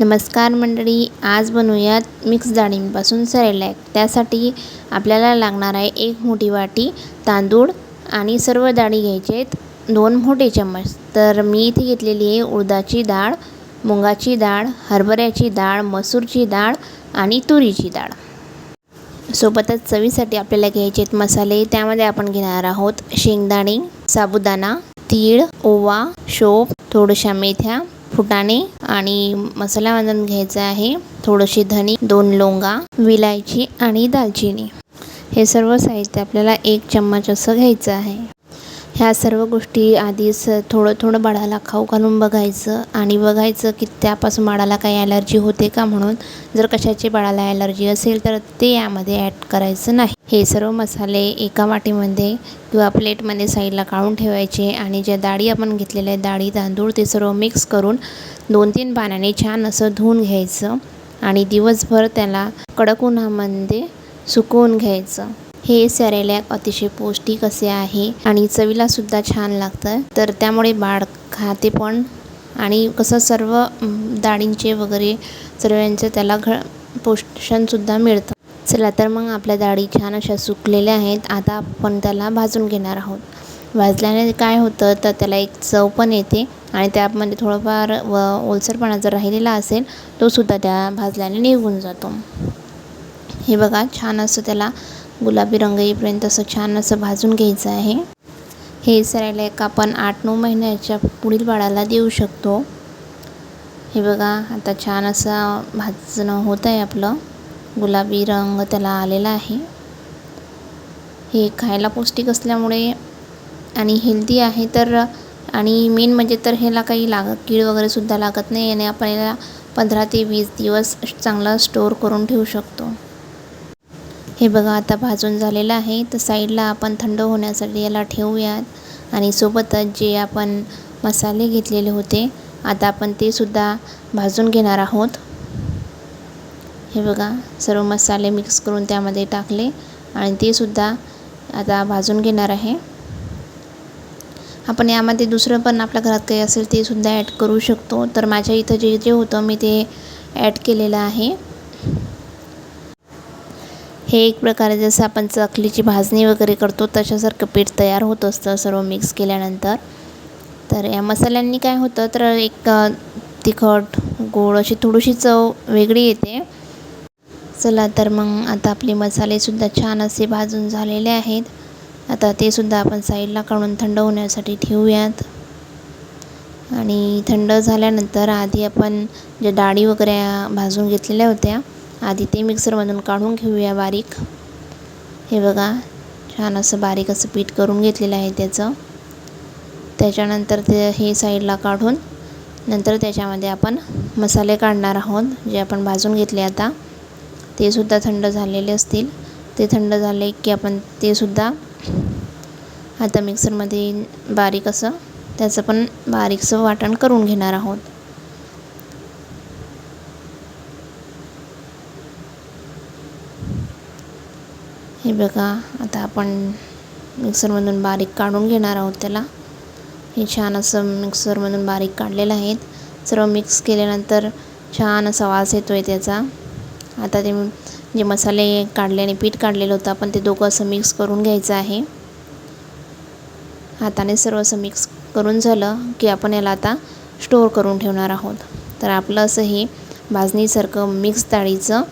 नमस्कार मंडळी, आज बनवूयात मिक्स डाळींपासून सेरेलॅक। त्यासाठी आपल्याला लागणार आहे 1 मोठी वाटी तांदूळ आणि सर्व डाळी घ्यायचे आहेत 2 मोठे चम्मच। तर मी इथे घेतलेली आहे उडदाची डाळ, मुगाची डाळ, हरभऱ्याची डाळ, मसूरची डाळ आणि तुरीची डाळ। सोबतच चवीसाठी आपल्याला घ्यायचे आहेत मसाले। त्यामध्ये आपण घेणार आहोत शेंगदाणे, साबुदाणा, तीळ, ओवा, शोप, थोड्याशा मेथ्या, फुटाणे आणि मसाल्यामधून घ्यायचं आहे थोडेसे धने, 2 लवंगा, विलायची आणि दालचिनी। हे सर्व साहित्य आपल्याला 1 चम्मच असं घ्यायचं आहे। ह्या सर्व गोष्टी आधीच थोडं बाळाला खाऊ घालून बघायचं आणि बघायचं की त्यापासून बाळाला काही ॲलर्जी होते का म्हणून। जर कशाची बाळाला ॲलर्जी असेल तर ते यामध्ये ॲड करायचं नाही। हे सर्व मसाले एका वाटीमध्ये किंवा प्लेटमध्ये साईडला काढून ठेवायचे आणि ज्या डाळी आपण घेतलेल्या आहेत डाळी तांदूळ ते सर्व मिक्स करून 2-3 पाण्याने छान असं धुवून घ्यायचं आणि दिवसभर त्याला कडक उन्हामध्ये सुकवून घ्यायचं। हे सेरेलॅक अतिशय पौष्टिक असे आहे आणि चवीला सुद्धा छान लागतं। तर त्यामुळे बाळ खाते पण आणि कसं सर्व डाळींचे वगैरे सर्वांचं त्याला पोषणसुद्धा मिळतं। चला तर मग आपल्या डाळी छान अशा सुकलेल्या आहेत। आता आपण त्याला भाजून घेणार आहोत। भाजल्याने काय होतं तर त्याला एक चव पण येते आणि त्यामध्ये थोडंफार ओलसरपणा जर राहिलेला असेल तो सुद्धा त्या भाजल्याने निघून जातो। हे बघा छान असं त्याला गुलाबी रंग येईपर्यंत असं छान असं भाजून घ्यायचं आहे। हे सेरेलॅक आपण 8-9 महिन्याच्या पुढील बाळाला देऊ शकतो। हे बघा आता छान असं भाजणं होत आहे आपलं, गुलाबी रंग त्याला आलेला आहे। हे खायला पौष्टिक असल्यामुळे आणि हेल्दी आहे तर आणि मेन म्हणजे तर ह्याला काही कीड वगैरे सुद्धा लागत नाही आणि आपण याला 15 ते 20 दिवस चांगला स्टोअर करून ठेवू शकतो। हे बघा आता भाजून झालेलं आहे। तर साईडला आपण थंड होण्यासाठी याला ठेवूयात आणि सोबतच जे आपण मसाले घेतलेले होते आता आपण ते सुद्धा भाजून घेणार आहोत। हे बघा सर्व मसाले मिक्स करून त्यामध्ये टाकले आणि ते सुद्धा आता भाजून घेणार आहे। आपण यामध्ये दुसरं पण आपल्या घरात काही असेल ते सुद्धा ॲड करू शकतो। तर माझ्या इथं जे होतं मी ते ॲड केलेलं आहे। हे एक प्रकारे जसं आपण चकलीची भाजणी वगैरे करतो तशासारखं पीठ तयार होत असतं सर्व मिक्स केल्यानंतर। तर या मसाल्यांनी काय होतं तर एक तिखट गोड अशी थोडीशी चव वेगळी येते। चला तर मग आता आपले मसालेसुद्धा छान असे भाजून झालेले आहेत। आता ते सुद्धा आपण साईडला काढून थंड होण्यासाठी ठेवूयात आणि थंड झाल्यानंतर आधी आपण ज्या डाळी वगैरे भाजून घेतलेल्या होत्या आधी ते मिक्सरमधून काढून घेऊया बारीक। हे बघा छान असं बारीक असं पीठ करून घेतलेलं आहे त्याचं। त्याच्यानंतर ते हे साईडला काढून नंतर त्याच्यामध्ये आपण मसाले काढणार आहोत जे आपण भाजून घेतले आता ते सुद्धा थंड झालेले असतील। ते थंड झाले की आपण ते सुद्धा आता मिक्सरमध्ये बारीक असं त्याचं पण बारीकसं वाटण करून घेणार आहोत। हे बघा आता आपण मिक्सरमधून बारीक काढून घेणार आहोत त्याला। हे छान असं मिक्सरमधून बारीक काढलेलं आहे। सर्व मिक्स केल्यानंतर छान असा वास येतो आहे त्याचा। आता ते जे मसाले काढल्याने पीठ काढलेलं होतं आपण ते दोघं असं मिक्स करून घ्यायचं आहे। हाताने सर्व असं मिक्स करून झालं की आपण याला आता स्टोअर करून ठेवणार आहोत। तर आपलं असं हे भाजणीसारखं मिक्स डाळीचं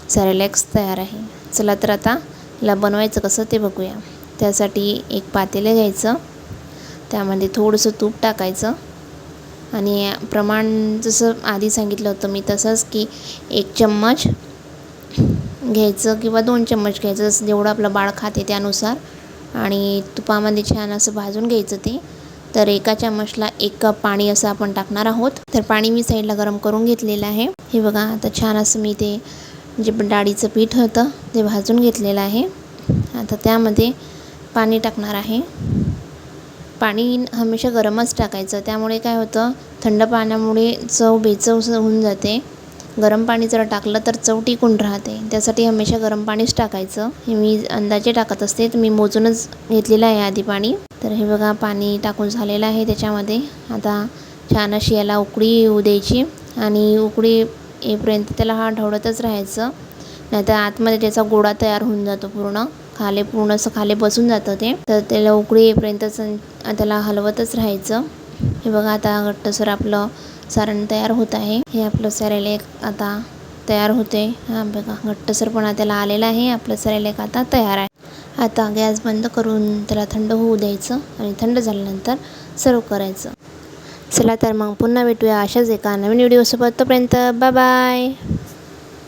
सेरेलॅक्स तयार आहे। चला तर आता याला बनवायचं कसं ते बघूया। त्यासाठी एक पातेलं घ्यायचं, त्यामध्ये थोडंसं तूप टाकायचं आणि प्रमाण जसं आधी सांगितलं होतं मी तसंच की 1 चम्मच घ्यायचं किंवा 2 चम्मच घ्यायचं जसं जेवढं आपलं बाळ खाते त्यानुसार आणि तुपामध्ये छान असं भाजून घ्यायचं ते। तर 1 चम्मचला 1 कप पाणी असं आपण टाकणार आहोत। तर पाणी मी साईडला गरम करून घेतलेलं आहे। हे बघा आता छान असं मी ते जे डाळीचं पीठ होतं ते भाजून घेतलेलं आहे। आता त्यामध्ये पाणी टाकणार आहे। पाणी हमेशा गरमच टाकायचं, त्यामुळे काय होतं थंड पाण्यामुळे चव बेचव होऊन जाते। गरम पाणी जर टाकलं तर चव टिकून राहते, त्यासाठी हमेशा गरम पाणीच टाकायचं। हे मी अंदाजे टाकत असते, तर मी मोजूनच घेतलेलं आहे आधी पाणी। तर हे बघा पाणी टाकून झालेलं आहे त्याच्यामध्ये। आता छान अशी याला उकळी येऊ द्यायची आणि उकळी येईपर्यंत त्याला ढवळतच राहायचं, नाहीतर आतमध्ये त्याचा गोळा तयार होऊन जातो, पूर्ण असं खाली बसून जातं ते. तर त्याला उकळी येईपर्यंत त्याला हलवतच राहायचं. हे बघा आता घट्टसर आपलं सारण तयार होत आहे. हे आपलं सेरेलॅक आता तयार होते. हा बघा घट्टसरपणा त्याला आलेला आहे. आपलं सेरेलॅक आता तयार आहे. आता गॅस बंद करून त्याला थंड होऊ द्यायचं आणि थंड झाल्यानंतर सर्व करायचं. चला तर मग पुन्हा भेटूया अशाच एका नवीन व्हिडिओसोबत. तोपर्यंत बाय बाय.